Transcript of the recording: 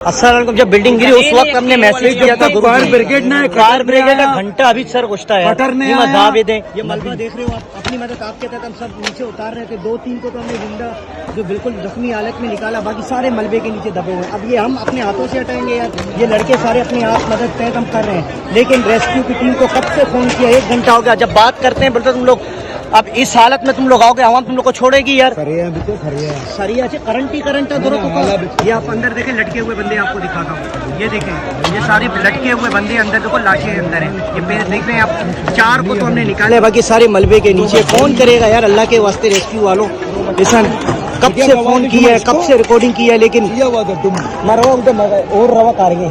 अस्सलाम। जब बिल्डिंग गिरी उस वक्त हमने मैसेज किया था फायर ब्रिगेड ने फायर ब्रिगेड का घंटा अभी सर घुसता है कटर ने ये मलबा देख रहे हो आप, अपनी मदद आपके तहत हम सब नीचे उतार रहे थे। 2-3 को तो हमने जिंदा जो बिल्कुल जख्मी हालत में निकाला, बाकी सारे मलबे के नीचे दबे हुए हैं। अब ये हम अपने हाथों से हटाएंगे यार, ये लड़के सारे अपने आप मदद तहत हम कर रहे हैं, लेकिन रेस्क्यू की टीम को कब से फोन किया, 1 घंटा हो गया। जब बात करते हैं बोलते तुम लोग अब इस हालत में तुम लोग आओगे, आवाम तुम लोग को छोड़ेगी यार। सरिया से करंट ही करंट है दोनों को। ये आप अंदर देखें, लटके हुए बंदे आपको दिखाता हूँ, ये देखें, ये सारे लटके हुए बंदे अंदर देखो, लाशें अंदर हैं। ये पेड़ देख रहे हैं आप, 4 को तो हमने निकाले, बाकी सारे मलबे के नीचे। कौन करेगा यार अल्लाह के वास्ते रेस्क्यू वालों। ऐसा कब से फोन किया है, कब से रिकॉर्डिंग की है, लेकिन मरवा और रवा करेंगे।